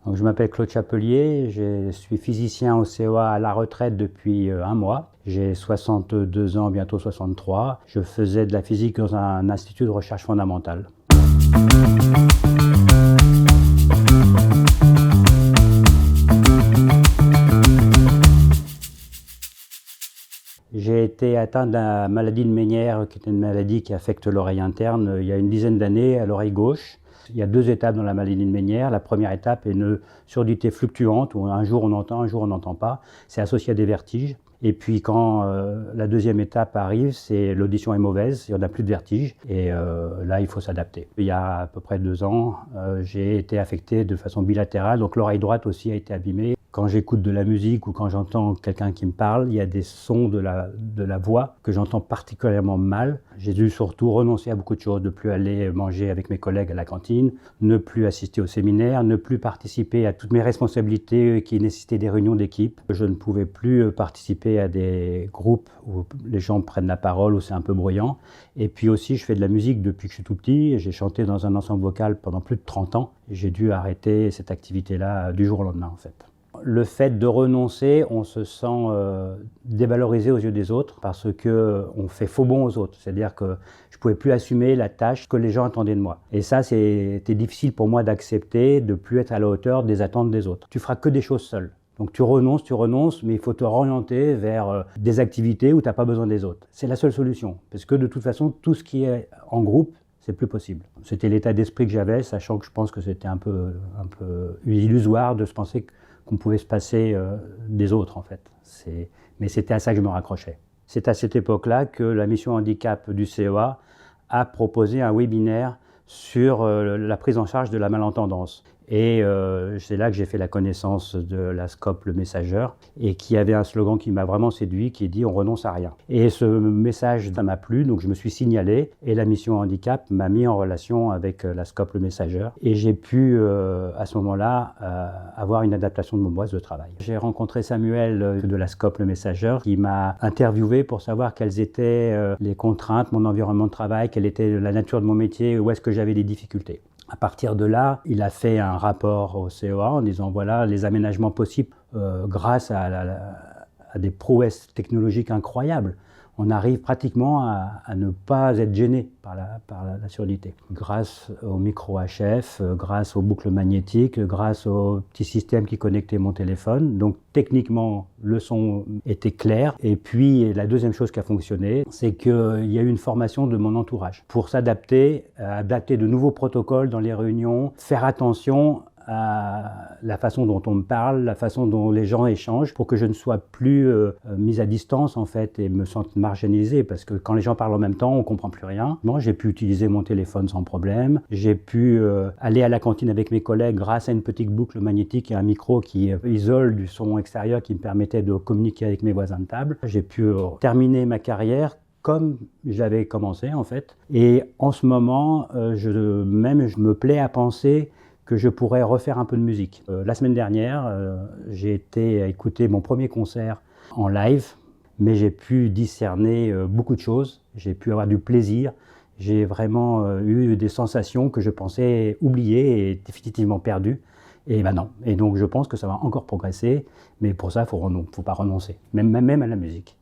Donc, je m'appelle Claude Chapelier, je suis physicien au CEA à la retraite depuis un mois. J'ai 62 ans, bientôt 63. Je faisais de la physique dans un institut de recherche fondamentale. J'ai été atteint de la maladie de Ménière, qui est une maladie qui affecte l'oreille interne, il y a une dizaine d'années à l'oreille gauche. Il y a 2 étapes dans la maladie de Ménière. La première étape est une surdité fluctuante, où un jour on entend, un jour on n'entend pas. C'est associé à des vertiges. Et puis quand la deuxième étape arrive, c'est l'audition est mauvaise, il n'y en a plus de vertige. Et là, il faut s'adapter. Il y a à peu près 2 ans, j'ai été affecté de façon bilatérale, donc l'oreille droite aussi a été abîmée. Quand j'écoute de la musique ou quand j'entends quelqu'un qui me parle, il y a des sons de la voix que j'entends particulièrement mal. J'ai dû surtout renoncer à beaucoup de choses, de plus aller manger avec mes collègues à la cantine, ne plus assister au séminaire, ne plus participer à toutes mes responsabilités qui nécessitaient des réunions d'équipe. Je ne pouvais plus participer à des groupes où les gens prennent la parole, où c'est un peu bruyant. Et puis aussi, je fais de la musique depuis que je suis tout petit. J'ai chanté dans un ensemble vocal pendant plus de 30 ans. J'ai dû arrêter cette activité-là du jour au lendemain, en fait. Le fait de renoncer, on se sent dévalorisé aux yeux des autres parce qu'on fait faux bond aux autres. C'est-à-dire que je ne pouvais plus assumer la tâche que les gens attendaient de moi. Et ça, c'était difficile pour moi d'accepter, de ne plus être à la hauteur des attentes des autres. Tu feras que des choses seul. Donc tu renonces, mais il faut te réorienter vers des activités où tu n'as pas besoin des autres. C'est la seule solution. Parce que de toute façon, tout ce qui est en groupe, c'est plus possible. C'était l'état d'esprit que j'avais, sachant que je pense que c'était un peu illusoire de se penser qu'on pouvait se passer des autres, en fait. Mais c'était à ça que je me raccrochais. C'est à cette époque-là que la mission handicap du CEA a proposé un webinaire sur la prise en charge de la malentendance. Et c'est là que j'ai fait la connaissance de la SCOP, le messageur, et qui avait un slogan qui m'a vraiment séduit, qui dit « On renonce à rien ». Et ce message, ça m'a plu, donc je me suis signalé, et la mission handicap m'a mis en relation avec la SCOP, le messageur, et j'ai pu, à ce moment-là, avoir une adaptation de mon poste de travail. J'ai rencontré Samuel de la SCOP, le messageur, qui m'a interviewé pour savoir quelles étaient les contraintes, mon environnement de travail, quelle était la nature de mon métier, où est-ce que j'avais des difficultés. À partir de là, il a fait un rapport au CEA en disant voilà les aménagements possibles grâce à des prouesses technologiques incroyables. On arrive pratiquement à ne pas être gêné par la surdité. Grâce au micro HF, grâce aux boucles magnétiques, grâce au petit système qui connectait mon téléphone. Donc techniquement, le son était clair. Et puis la deuxième chose qui a fonctionné, c'est qu'il y a eu une formation de mon entourage pour s'adapter, adapter de nouveaux protocoles dans les réunions, faire attention à la façon dont on me parle, la façon dont les gens échangent, pour que je ne sois plus mise à distance en fait et me sente marginalisé, parce que quand les gens parlent en même temps, on ne comprend plus rien. Bon, j'ai pu utiliser mon téléphone sans problème, j'ai pu aller à la cantine avec mes collègues grâce à une petite boucle magnétique et un micro qui isole du son extérieur qui me permettait de communiquer avec mes voisins de table. J'ai pu terminer ma carrière comme j'avais commencé en fait. Et en ce moment, je me plais à penser que je pourrais refaire un peu de musique. La semaine dernière, j'ai été écouter mon premier concert en live, mais j'ai pu discerner beaucoup de choses, j'ai pu avoir du plaisir, j'ai vraiment eu des sensations que je pensais oubliées et définitivement perdues. Et ben non. Et donc je pense que ça va encore progresser, mais pour ça, il ne faut pas renoncer, même à la musique.